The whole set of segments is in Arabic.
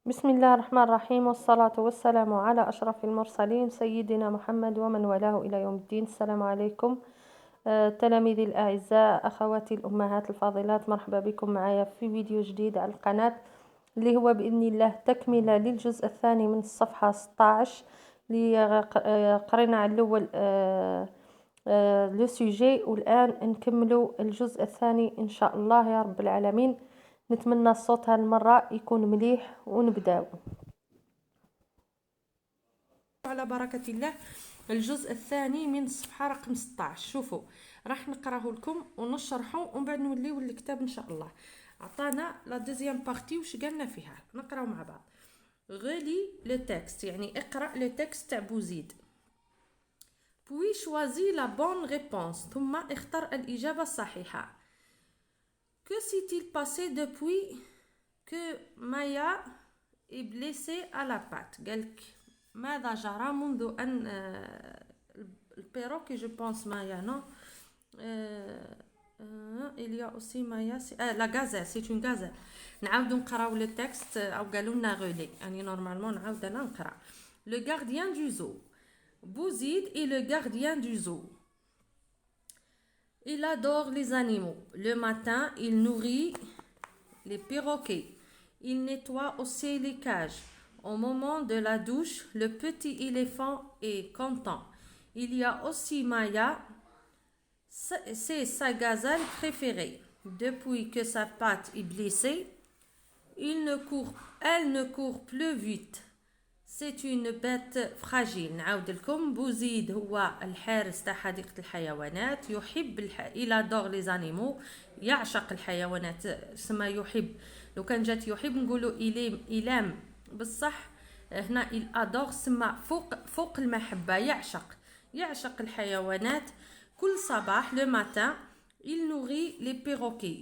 بسم الله الرحمن الرحيم، والصلاة والسلام على أشرف المرسلين سيدنا محمد ومن والاه إلى يوم الدين. السلام عليكم. تلاميذي الأعزاء، أخواتي الأمهات الفاضلات، مرحبا بكم معايا في فيديو جديد على القناة، اللي هو بإذن الله تكملة للجزء الثاني من الصفحة 16 اللي قرينا على الأول لو سوجي، والآن نكملوا الجزء الثاني إن شاء الله يا رب العالمين. نتمنى الصوت هالمرة يكون مليح ونبداو على بركة الله. الجزء الثاني من الصفحة رقم 16. شوفوا، راح نقراه لكم ونشرحه ومن بعد نوليو للكتاب ان شاء الله. عطانا لا دوزيام بارتي وش قالنا فيها، نقراو مع بعض. غلي لو تكست يعني اقرا لو تكست تاع بوزيد. puis choisis la bonne réponse، ثم اختر الإجابة الصحيحة. Que s'est-il passé depuis que Maya est blessée à la patte؟ قالك ماذا جرى منذ أن البيروكي جو بونس مايا نو il y a aussi Maya la gazelle c'est une gazelle. نعاودو نقراو لو تكست أو قالوا لنا غولي يعني نورمالمون نعاود أنا نقرا. Le gardien du zoo. Bouzid est le gardien du zoo. Il adore les animaux. Le matin, il nourrit les perroquets. Il nettoie aussi les cages. Au moment de la douche, le petit éléphant est content. Il y a aussi Maya, c'est sa gazelle préférée. Depuis que sa patte est blessée, elle ne court plus vite. C'est une bête fragile. نعاود لكم. بوزيد هو الحارس تاع حديقة الحيوانات. يحب il adore les animaux، يعشق الحيوانات. سما يحب، لو كان جات يحب نقولوا إلام بصح هنا il adore سما فوق المحبة، يعشق الحيوانات. كل صباح le matin il nourrit les perroquets،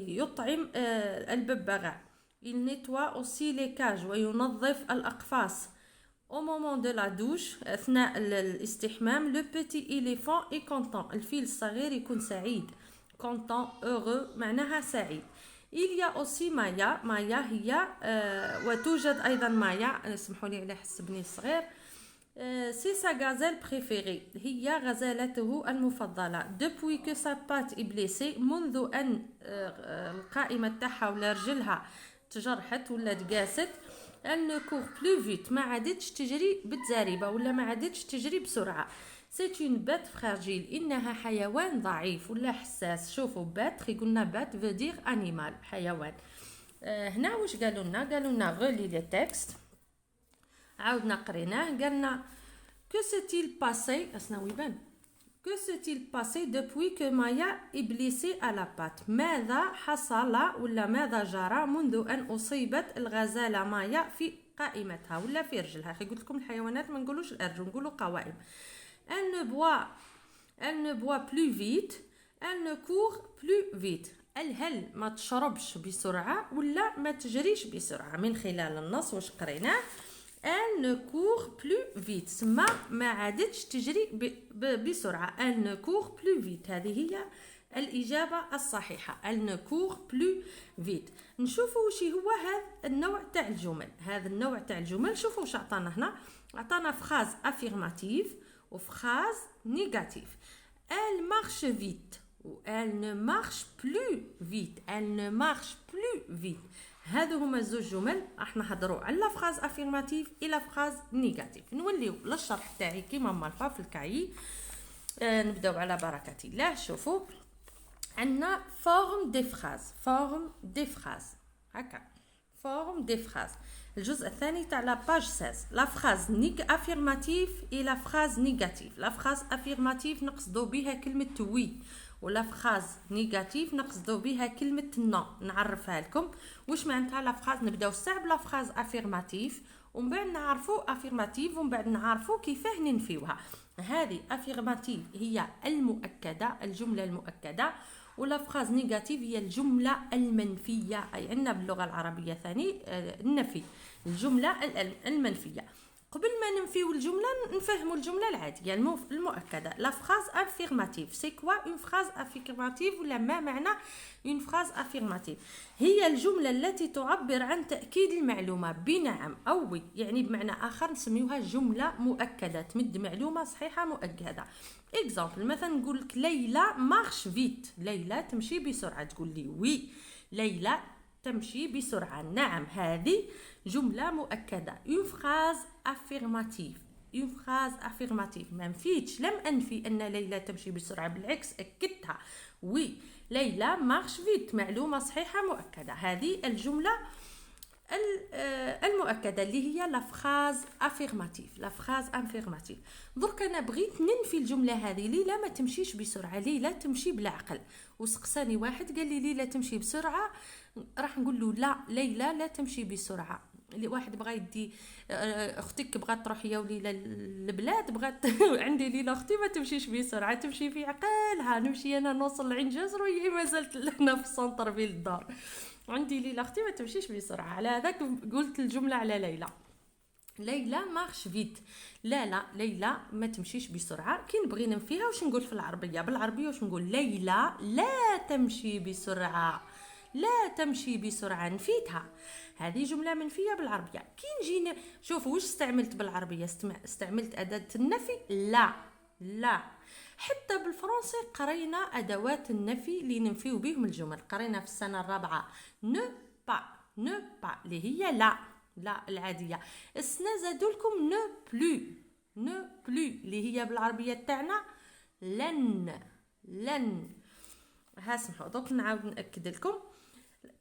يطعم الببغاء. Il nettoie aussi les cages وينظف الأقفاص. Au moment de la douche أثناء الاستحمام le petit éléphant est content، الفيل الصغير يكون سعيد. content heureux معناها سعيد. Il y a aussi Maya، مايا هي وتوجد أيضا مايا، اسمحوا لي على حسبني الصغير. c'est sa gazelle préférée، هي غزالته المفضلة. depuis que sa patte est blessée، منذ أن القائمة تاعها ولا رجلها تجرحت ولا تقاست. elle ne court plus vite، ما عادتش تجري بتزاربة ولا ما عادتش تجري بسرعة. c'est une bête fragile، إنها حيوان ضعيف ولا حساس. شوفوا بات قلنا بات veut dire animal، حيوان. هنا واش قالوا لنا غولي لي تكست، عاودنا قريناه. قالنا que s'est-il passé، اسنا ويبان que s'est-il passé depuis que Maya est blessée à la patte؟ ماذا حصل ولا ماذا جرى منذ أن أصيبت الغزالة مايا في قائمتها ولا في رجلها. قلت لكم الحيوانات ما نقولوش الأرجل، نقولوا قوائم. elle ne boit plus vite، elle ne court plus vite. هل ما تشربش بسرعة ولا ما تجريش بسرعة؟ من خلال النص واش قريناه elle ne court plus vite، سما ما عادتش تجري بسرعة. elle ne court plus vite، هذه هي الإجابة الصحيحة. elle ne court plus vite. نشوفوا وش هو هذا النوع تاع الجمل. هذا النوع تاع الجمل شوفوا وش عطانا هنا. عطانا فراز affirmative وفراز négatif. elle marche vite و elle ne marche plus vite، elle ne marche plus vite. هادو هما الزوج جمل. راح نهضروا على فراز افيرماتيف الى فراز نيجاتيف. نوليو للشرح تاعي كيما مالفا في الكاي. نبداو على بركه الله. شوفوا عندنا فورم دي فراز هكا. فورم دي فراز الجزء الثاني تاع لا باج 16. لا فراز افيرماتيف الى فراز نيجاتيف. لا فراز افيرماتيف نقصدو بها كلمه وي، ولا فراز نيجاتيف نقصدو بها كلمه نو. نعرفها لكم واش معناتها لا فراز. نبداو ساعه بلا فراز افيرماتيف ومن بعد نعرفوا افيرماتيف ومن بعد نعرفوا كيفاه ننفيوها. هذه افيرماتيف هي المؤكده، الجمله المؤكده، ولا فراز نيجاتيف هي الجمله المنفيه. اي عندنا باللغه العربيه ثاني النفي، الجمله المنفيه. قبل ما ننفيو الجمله نفهموا الجمله العاديه المؤكده. لا فراز افيرماتيف سي كوا اون فراز افيرماتيف، ولا ما معنى اون فراز افيرماتيف؟ هي الجمله التي تعبر عن تاكيد المعلومه بنعم او وي، يعني بمعنى اخر نسميوها جمله مؤكده، تمد معلومه صحيحه مؤكده. اكزامبل، مثلا نقول لك ليلى مارش فيت، ليلى تمشي بسرعه، تقول لي وي ليلى تمشي بسرعة. نعم، هذه جملة مؤكدة، une phrase affirmative. une phrase affirmative، ما نفيتش، لم أنفي أن ليلى تمشي بسرعة، بالعكس أكدتها. وي ليلى مارش فيت، معلومة صحيحة مؤكدة. هذه الجملة المؤكدة اللي هي لا فراز افيرماتيف. لا فراز افيرماتيف. درك انا بغيت ننفي الجمله هذه، ليلى ما تمشيش بسرعه، ليلى تمشي بالعقل. وسقساني واحد قال لي ليلى تمشي بسرعه، راح نقول له لا، ليلى لا تمشي بسرعه. اللي واحد بغى يدي اختك بغات تروح يا وليلى البلاد، بغات عندي ليلى اختي ما تمشيش بسرعه، تمشي في عقلها. نمشي انا نوصل لعين جزر وهي مازالت هنا في السونتر في الدار. عندي ليلى اختي ما تمشيش بسرعه، على هذاك قلت الجمله على ليلى. ليلى مارش فيت، لا ليلى ما تمشيش بسرعه. كي نبغي ننفيها واش نقول في العربيه؟ بالعربيه واش نقول؟ ليلى لا تمشي بسرعه، لا تمشي بسرعه، نفيتها. هذه جمله منفيه بالعربيه. كي نجي شوفوا واش استعملت بالعربيه، استعملت اداه النفي لا. حتى بالفرنسي قرينا ادوات النفي اللي ننفيو بهم الجمل، قرينا في السنه الرابعه نو با اللي هي لا العاديه. السنه زادوا لكم نو بلو اللي هي بالعربيه تاعنا لن. ها سمحوا دوك نعاود ناكد لكم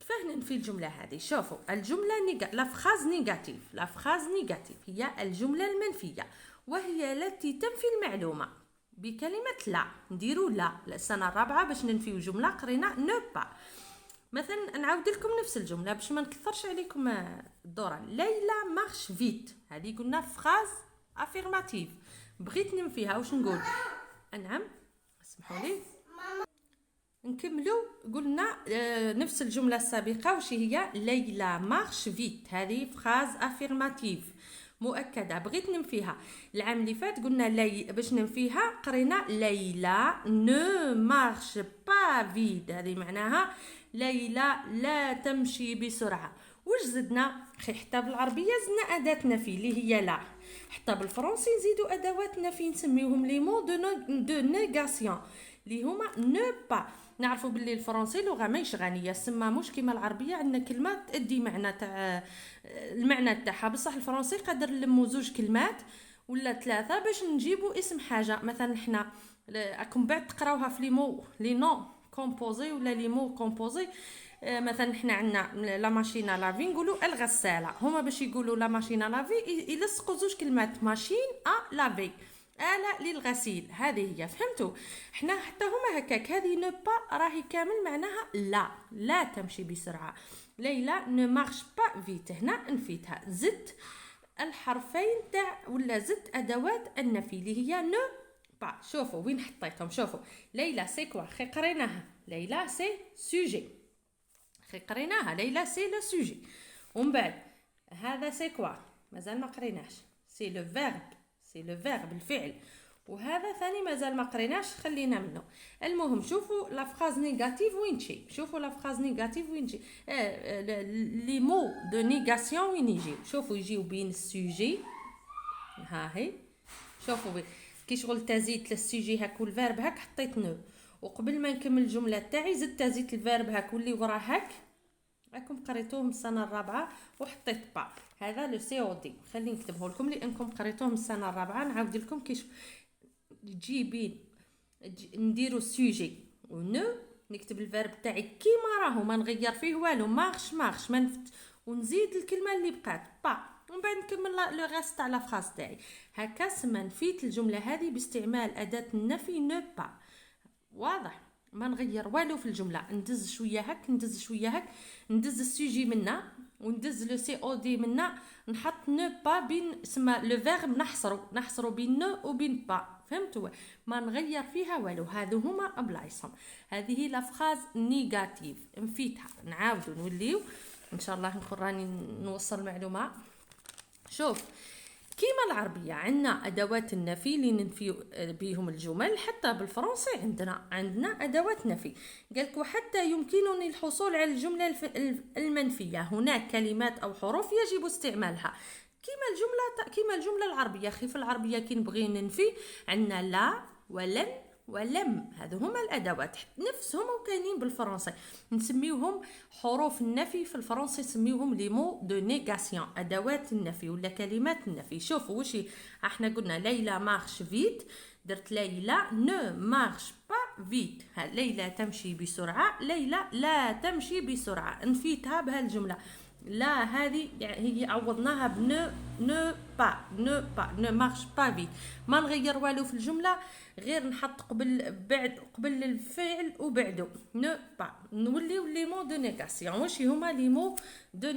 كيفاه ننفي الجمله هذه. شوفوا الجمله لا فراز نيجاتيف هي الجمله المنفيه، وهي التي تنفي المعلومه بكلمه لا. نديروا لا السنه الرابعه باش ننفيو جمله قرينا نو با. مثلا نعاود لكم نفس الجمله باش ما نكثرش عليكم الدوره. ليلى مارش فيت، هذه قلنا فراز افيرماتيف. بغيت ننفيها واش نقول؟ نعم اسمحوا لي نكملوا. قلنا نفس الجمله السابقه واش هي؟ ليلى مارش فيت، هذه فراز افيرماتيف مؤكده. بغيت ننفيها العام اللي فات قلنا باش ننفيها قرينا ليلى نو مارش با فيت، هذه معناها ليلى لا تمشي بسرعه. واش زدنا؟ حتى بالعربيه زدنا اداه نفي اللي هي لا. حتى بالفرنسي نزيدوا ادوات نفي نسميوهم لي مو دو نيغاسيون اللي هما نو با. نعرفوا باللي الفرنسي لغه ماهيش غنيه، سما مش كيما العربيه عندنا كلمه تادي معنى تاع المعنى تاعها، بصح الفرنسي قادر نلمو زوج كلمات ولا ثلاثه باش نجيبوا اسم حاجه. مثلا حنا راكم بعد تقراوها في لي نو كومبوزي ولا لي مو كومبوزي. مثلا حنا عندنا لا ماشينا لافي نقولوا الغساله، هما باش يقولوا لا ماشينا لافي يلصقوا زوج كلمات ماشين لافي، آلة للغسيل. هذه هي، فهمتوا؟ حنا حتى هما هكاك. هذه نو با راهي كامل معناها لا تمشي بسرعه. ليلى نو مارش با فيت، هنا نفيتها. زدت الحرفين تاع ولا زدت ادوات النفي اللي هي نو با. شوفوا وين حطيتهم. شوفوا ليلى سي كوا، خي قريناها. ليلى سي سوجي، خي قريناها. ليلى سي لو سوجي. ومن بعد هذا سي كوا، مازال ما قريناش. سي لو فيرب الفعل. وهذا ثاني مازال ما قريناش، خلينا منه. المهم شوفوا لا فراز نيجاتيف وين تجي. شوفوا لا فراز نيجاتيف وين تجي. لي مو دو نيغاسيون وين يجيو. شوفوا يجيو بين السوجي، ها هي. شوفوا كي شغل تزيد للسوجي هاك والفيرب هاك حطيت نو، وقبل ما نكمل الجمله تاعي زدت تزيد الفيرب هاك واللي وراه هاك. راكم قريتوهم السنه الرابعه وحطيت با. هذا لو سي او دي، خليني نكتبه لكم لانكم قريتوهم السنه الرابعه. نعاود لكم كيش تجيبين نديرو السوجي ونو، نكتب الفيرب تاعي كيما راهو ما نغير فيه والو، مارش ما نفت، ونزيد الكلمه اللي بقات با، ومن بعد نكمل لو ريست تاع لا فراس تاعي. هكا سما نفيت الجمله هذه باستعمال اداه النفي نو با. واضح؟ ما نغير والو في الجمله. ندز شويه هك ندز السوجي منا وندز لو سي او دي منا، نحط نو با بين سما لو فيرب نحصرو بين نو وبين با. فهمتوا؟ ما نغير فيها والو. هذو هما بلايصهم. هذه لا فراز نيجاتيف نفيتها. نعاودو نوليو ان شاء الله نكون راني نوصل معلومه. شوف كيما العربية عندنا أدوات النفي اللي ننفي بهم الجمل، حتى بالفرنسي عندنا أدوات نفي. قالك وحتى يمكنني الحصول على الجملة المنفية، هناك كلمات أو حروف يجب استعمالها كيما الجملة العربية. أخي في العربية كي نبغي ننفي عندنا لا ولن ولم، هذو هما الادوات نفسهم وكاينين بالفرنسي، نسميوهم حروف النفي. في الفرنسي نسميوهم لي مو دو نيغاسيون، ادوات النفي ولا كلمات النفي. شوفوا واش احنا قلنا ليلى مارش فيت، درت ليلى نو مارش با فيت، ليلى تمشي بسرعه، ليلى لا تمشي بسرعه، نفيتها بهالجمله. لا هذه هي عوضناها بنو نو مارش با فيت. ما نغير والو في الجمله، غير نحط قبل الفعل وبعده نو با، نوليو لي مو دو نيغاسيون. واش هما لي مو دو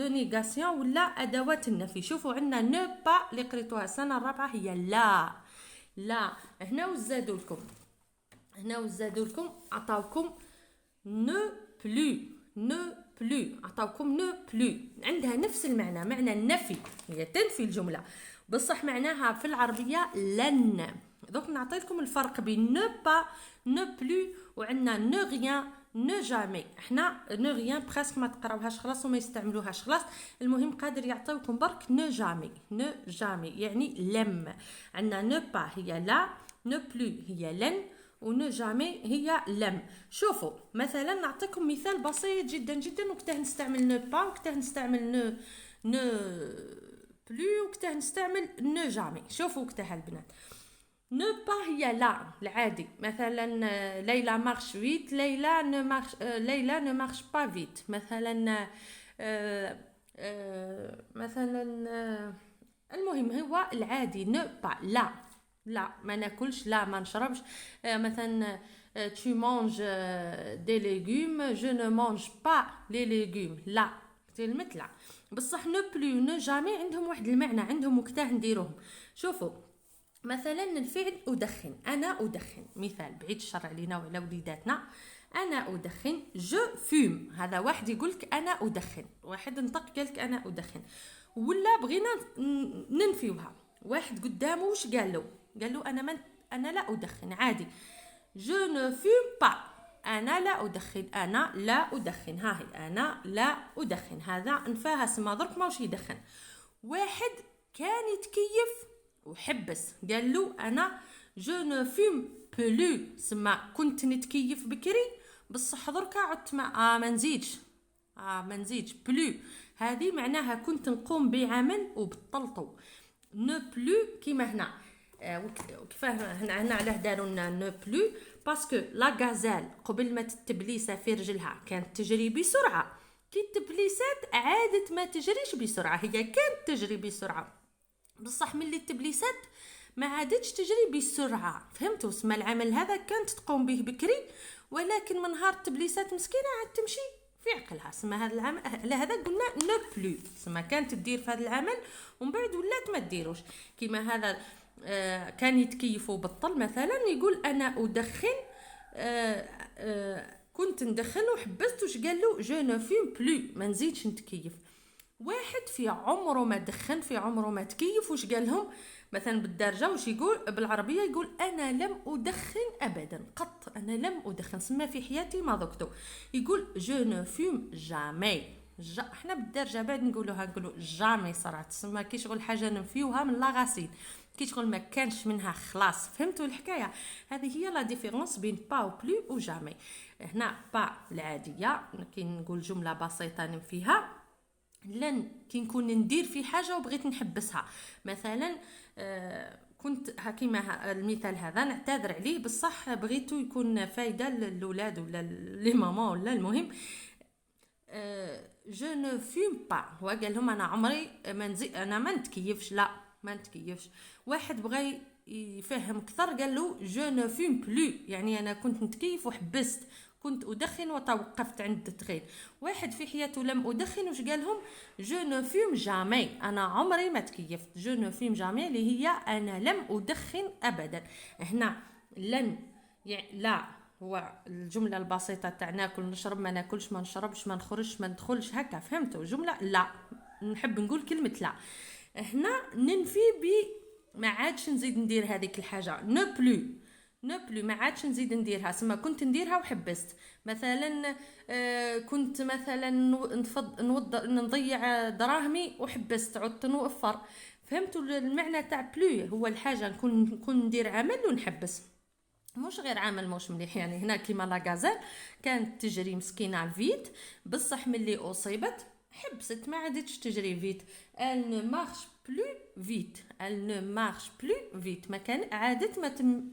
نيغاسيون ولا ادوات النفي؟ شوفوا عندنا نو با اللي قريتوها السنه الرابعه هي لا. هنا وزادوا لكم عطاوكم نو بلو عطاوكم نو بلو، عندها نفس المعنى، معنى النفي، هي تنفي الجمله، بصح معناها في العربيه لن. دوك نعطيكم الفرق بين نو با نو بلو وعندنا نو غيان نو جامي. احنا نو غيان بريسك ما تقراوهاش خلاص وما يستعملوهاش خلاص، المهم قادر يعطيوكم برك نو جامي يعني لم. عندنا نو با هي لا، نو بلو هي لن، ونو جامي هي لم. شوفوا مثلا نعطيكم مثال بسيط جدا جدا، وقتها نستعمل نو با، وقتها نستعمل نو بلو، وقتها نستعمل نو جامي. شوفوا وقتها البنات نو با هي لا العادي، مثلا ليلى مارش فيت، ليلى نو مارش با فيت. مثلا المهم هو العادي نو با لا ما ناكلش، لا ما نشربش. مثلا tu manges des légumes, je ne mange pas les légumes. لا كلمة لا. بصح نو بلو نو جامي عندهم واحد المعنى، عندهم وقتاه نديروهم. شوفوا مثلا الفعل أدخن، أنا أدخن، مثال بعيد الشر علينا وعلى وليداتنا. أنا أدخن جو فيم، هذا واحد يقولك أنا أدخن، واحد انطق قالك أنا أدخن. ولا بغينا ننفيوها، واحد قدامه وش قال له أنا لا أدخن عادي، جو نو فيم با، أنا لا أدخن، أنا لا أدخن، هاهي أنا لا أدخن، هذا نفاها سما درك ماوش يدخن. واحد كان يتكيف وحبس قال له انا جو نو فيم بلو، سما كنت نتكيف بكري بصح دركا عدت ما نزيدش بلو، هذه معناها كنت نقوم بعمل وبطلته. نو بلو كيما هنا كيفاه هنا علاه داروا لنا نو بلو باسكو لا غازال قبل ما تتبليسه في رجلها كانت تجري بسرعه، كي التبليسات عادت ما تجريش بسرعه، هي كانت تجري بسرعه بصح ملي التبليسات ما عادتش تجري بسرعه. فهمتوا؟ اسم العمل هذا كانت تقوم به بكري، ولكن من نهار التبليسات مسكينه عاد تمشي في عقلها. اسمها هذا العمل، على هذا قلنا نو بلو، اسمها كانت تدير في هذا العمل ومن بعد ولات ما تديروش. كيما هذا كان يتكيف وبطل، مثلا يقول انا ادخن، كنت ندخن وحبست، وش قال له جو نو فيم بلو، ما نزيدش نتكيف. واحد في عمره ما دخن، في عمره ما تكيف، وش قال لهم مثلا بالدارجه وش يقول بالعربيه؟ يقول انا لم ادخن ابدا قط، انا لم ادخن، سما في حياتي ما ذقته. يقول جو نو فيم جامي، احنا بالدارجه بعد نقولوا جامي صراحه، سما كي شغل حاجه نفيوها من لا غاسين، كي شغل ما كانش منها خلاص. فهمتوا الحكايه؟ هذه هي لا ديفيرونس بين با و بلو و جامي. هنا با العاديه كي نقول جمله بسيطه نفيها، لن كي نكون ندير في حاجه وبغيت نحبسها، مثلا كنت كيما المثال هذا نعتذر عليه بصح بغيتو يكون فايده للاولاد ولا لي ماما ولا المهم جو نو فيم با، هو قال لهم انا عمري انا ما نتكيفش، لا ما نتكيفش. واحد بغى يفهم اكثر قال له جو نو فيم بلو، يعني انا كنت نتكيف وحبست، كنت أدخن وتوقفت عند التدخين. واحد في حياته لم أدخن، وش قالهم؟ جو نو فيم جامي، أنا عمري ما تكيفت، جو نو فيم جامي اللي هي أنا لم أدخن أبدا. هنا لن يعني لا، هو الجملة البسيطة تاع ناكل نشرب ما ناكلش ما نشربش ما نخرجش ما ندخلش، هكا فهمتوا؟ جملة لا، نحب نقول كلمة لا. هنا ننفي ما عادش نزيد ندير هذيك الحاجه، نو بلو ما عادش نزيد نديرها. سما كنت نديرها وحبست مثلا، كنت مثلا نضيع دراهمي وحبست، عدت نوفر. فهمتوا المعنى تاع بلو؟ هو الحاجه نكون ندير عمل ونحبس، مش غير عمل مش مليح. يعني هنا كيما لاغازال كانت تجري مسكينه فيت، بصح ملي اصيبت حبست، ما عادتش تجري فيت. elle ne marche plus vite elle ne marche plus vite ما كان عادت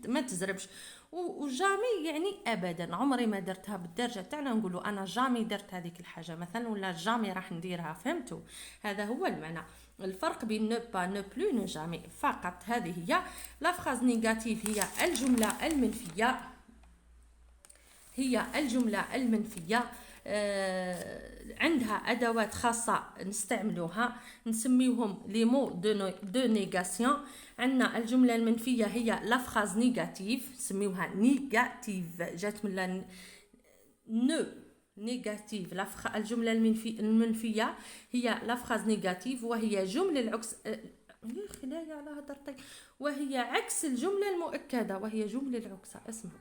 ما تزربش. وجامي يعني ابدا، عمري ما درتها بالدرجه تاعنا نقولوا انا جامي درت هذيك الحاجه مثلا، ولا جامي راح نديرها. فهمتوا؟ هذا هو المعنى، الفرق بين نو با نو بلو نو جامي فقط. هذه هي لا فراز نيجاتيف، هي الجمله المنفيه، هي الجمله المنفيه. عندها ادوات خاصه نستعملوها، نسميوهم لي مو دو نيغاسيون. عندنا الجمله المنفيه هي لا فراز نيجاتيف، نسميوها نيجاتيف، جات من نو نيجاتيف. الجمله المنفيه هي لا فراز نيجاتيف، وهي جمله العكس خلايا على هضرتي، وهي عكس الجمله المؤكده، وهي جمله العكس اسمه،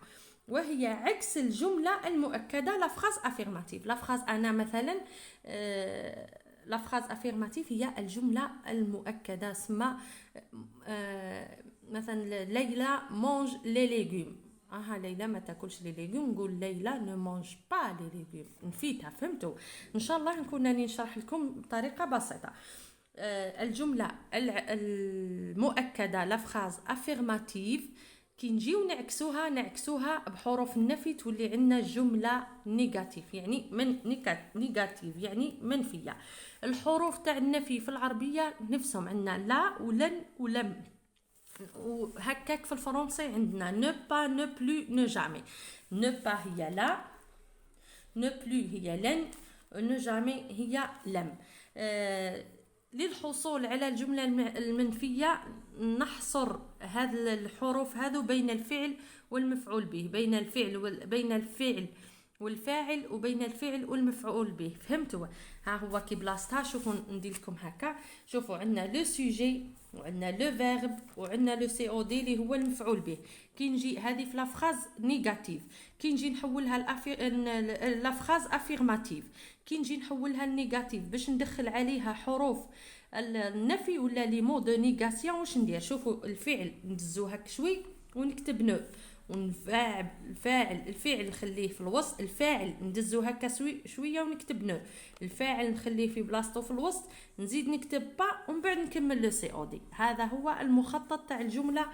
وهي عكس الجمله المؤكده. لا فراز افيرماتيف، لا فراز انا مثلا لا فراز افيرماتيف هي الجمله المؤكده. اسمها مثلا ليلى مونج لي ليغوم، ليلى ما تاكلش لي ليغوم، نقول ليلى نو مونج با لي ليغوم، نفيتها. فهمتوا؟ ان شاء الله نكون راني نشرح لكم بطريقه بسيطه. الجمله المؤكده لا فراز افيرماتيف كي نجيو نعكسوها بحروف النفي تولي عندنا جمله نيجاتيف، يعني من نيجاتيف يعني منفيه. الحروف تاع النفي في العربيه نفسهم، عندنا لا ولن ولم، وهكاك في الفرنسي عندنا نو با نو بلو نو جامي. نو با هي لا، نو بلو هي لن، نو جامي هي لم. للحصول على الجملة المنفية نحصر هذه الحروف هذو بين الفعل والمفعول به، بين الفعل والفاعل، وبين الفعل والمفعول به. فهمتوا؟ ها هو كي بلاصتها. شوفوا ندير لكم هكا، شوفوا عندنا لو سوجي وعندنا لو فيرب وعندنا لو سي او دي اللي هو المفعول به. كي نجي هذه في لافراز نيجاتيف، كي نجي نحولها لافراز افيرماتيف، كي نجي نحولها لنيجاتيف باش ندخل عليها حروف النفي ولا لي مو دو نيغاسيون، واش ندير؟ شوفوا الفعل ندزو هك شوي ونكتب نو، الفاعل نخليه في الوسط، الفاعل ندزو هكا شويه ونكتب نو، الفاعل نخليه في بلاصتو في الوسط، نزيد نكتب با، ومن بعد نكمل لو سي او دي. هذا هو المخطط تاع الجمله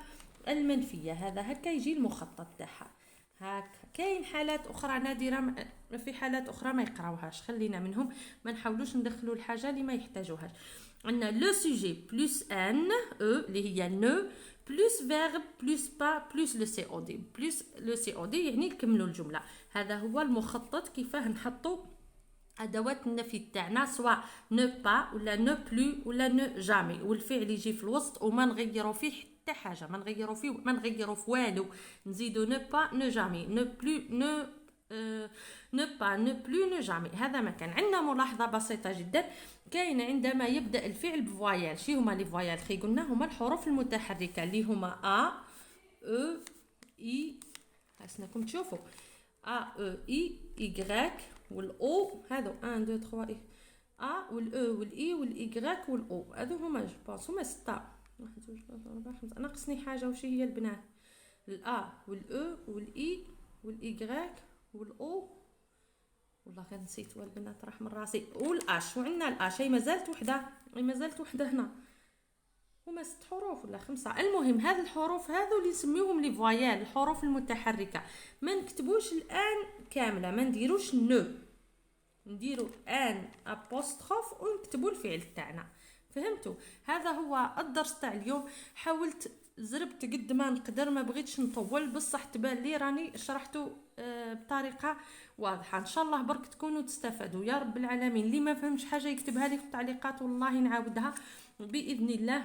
المنفيه، هذا هكا يجي المخطط تاعها. هاك كاين حالات اخرى نادره، في حالات اخرى ما يقراوهاش، خلينا منهم، ما نحاولوش ندخلوا الحاجه اللي ما يحتاجوهاش. عندنا لو سوجي بلس ان او اللي هي نو، بلس فيرب بلس با بلس لو سي او دي، بلس لو سي او دي يعني نكملوا الجمله. هذا هو المخطط كيفاه نحطوا ادوات النفي تاعنا، سواء نو با ولا نو بلو ولا نو جامي، والفعل يجي في الوسط وما نغيروا فيه حتى حاجه، ما نغيروا في والو، نزيدوا نو با نو جامي، نو بلو نو با نو بلو نو جامي. هذا ما كان. عندنا ملاحظه بسيطه جدا، كاين عندما يبدا الفعل بفوايال. شي هما لي فوايال؟ خي قلنا هما الحروف المتحركه اللي هما ا او اي، حسناكم تشوفوا ا او اي ايغريك والاو، هذو 1 2 3 اي، ا والاو والاي والايغريك والاو، هذو هما جو بونس هما 6. 1 2 3 4 5، ناقصني حاجه، وش هي البنات؟ الا والاو والاي والايغريك والاو، والله غير نسيت والبنات راح من راسي، والاش. وعندنا الاش، هي مازالت وحده هنا، هما 6 حروف ولا 5. المهم هذه الحروف هذو اللي نسميوهم لي فوايال، الحروف المتحركه. ما نكتبوش الان كامله، ما نديروش نو، نديرو ان ابوستروف ونكتبوا الفعل تاعنا. فهمتوا؟ هذا هو الدرس تاع اليوم. حاولت زربت قد ما نقدر، ما بغيتش نطول، بصح تبان لي راني شرحته بطريقه واضحه. ان شاء الله برك تكونوا تستفادوا يا رب العالمين. اللي ما فهمش حاجه يكتبها لي في التعليقات والله نعاودها باذن الله.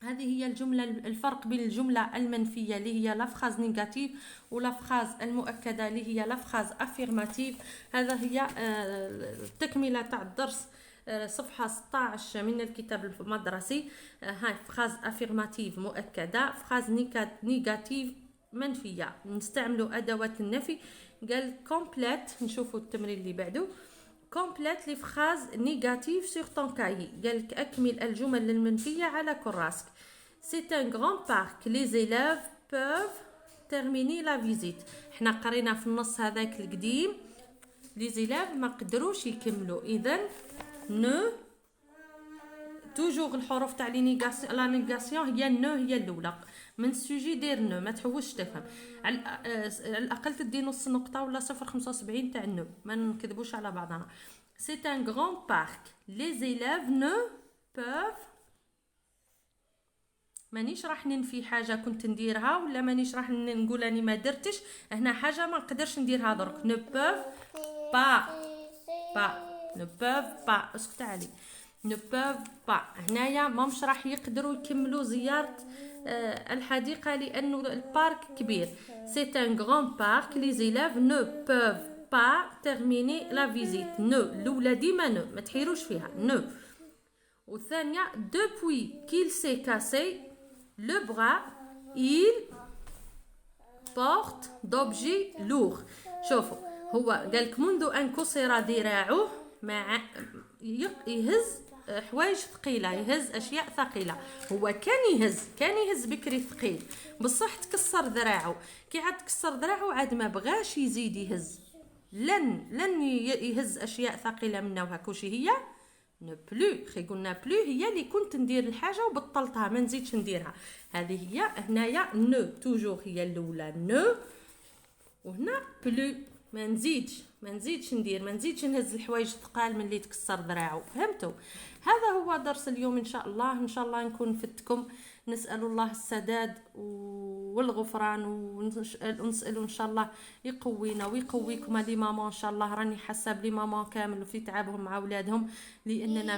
هذه هي الجمله، الفرق بين الجمله المنفيه اللي هي لا فراز نيجاتيف ولا فراز المؤكده اللي هي لا فراز افيرماتيف. هذا هي التكمله تاع الدرس صفحة 16 من الكتاب المدرسي. هاي فراز افيرماتيف مؤكدة، فراز نيجاتيف منفية، نستعملوا ادوات النفي. قال كومبليت، نشوفوا التمرين اللي بعده. كومبليت لي فراز نيجاتيف سور طون كاي، قالك اكمل الجمل المنفية على كراسك. C'est un grand parc, les élèves peuvent terminer la visite. حنا قرينا في النص هذاك القديم لي زيلاف ما قدروش يكملوا، اذا نو توجور الحروف تاع لي نيغاسيون، لا نيغاسيون هي نو هي الاولى من السوجي دير نو، ما تحوسش تفهم. على الاقل تدي نص نقطه ولا 0.75 تاع نو، ما نكذبوش على بعضنا. سي ان غران بارك لي زيلاف نو بوف. مانيش راح ننفي حاجه كنت نديرها، ولا مانيش راح نقول اني ما درتش. هنا حاجه ما نقدرش نديرها درك. نو بوف با ne peuvent pas. اسكت علي. ne peuvent pas هنايا مامش راح يقدروا يكملوا زيارة الحديقة لأنه البارك كبير. c'est un grand parc, les élèves ne peuvent pas terminer la visite. ne الأولى ديما ما تحيروش فيها ne. والثانية depuis qu'il s'est cassé le bras il porte d'objets lourds. شوفوا هو قالك منذ أن كسر ذراعه مع يهز حوايج ثقيله، يهز اشياء ثقيله. هو كان يهز بكري ثقيل بصح تكسر ذراعه. كي عاد تكسر ذراعه عاد ما بغاش يزيد يهز، لن يهز اشياء ثقيله منه وهاك. هي نو بلو، خي قلنا بلو هي اللي كنت ندير الحاجه وبطلتها ما نزيدش نديرها. هذه هي هنايا نو توجور هي الاولى نو، وهنا بلو ما نزيدش ندير، ما نزيدش نهز الحوايج ثقال من اللي تكسر ذراعه. فهمتوا؟ هذا هو درس اليوم ان شاء الله. ان شاء الله نكون فدتكم. نسال الله السداد والغفران، ونسالوا ان شاء الله يقوينا ويقويكم. لي ماما ان شاء الله راني حساب لي ماما كامل في تعبهم مع اولادهم، لاننا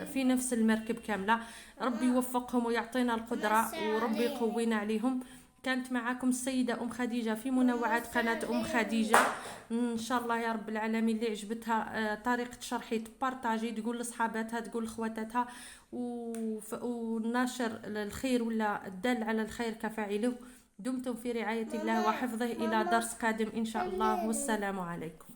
في نفس المركب كامله. ربي يوفقهم ويعطينا القدره، وربي يقوينا عليهم. كانت معكم السيدة أم خديجة في منوعات قناة أم خديجة. إن شاء الله يا رب العالمين اللي عجبتها طريقة شرحي تبارطاجي، تقول لصحاباتها، تقول لخواتاتها، ونشر الخير ولا الدال على الخير كفاعله. دمتم في رعاية الله وحفظه إلى درس قادم إن شاء الله، والسلام عليكم.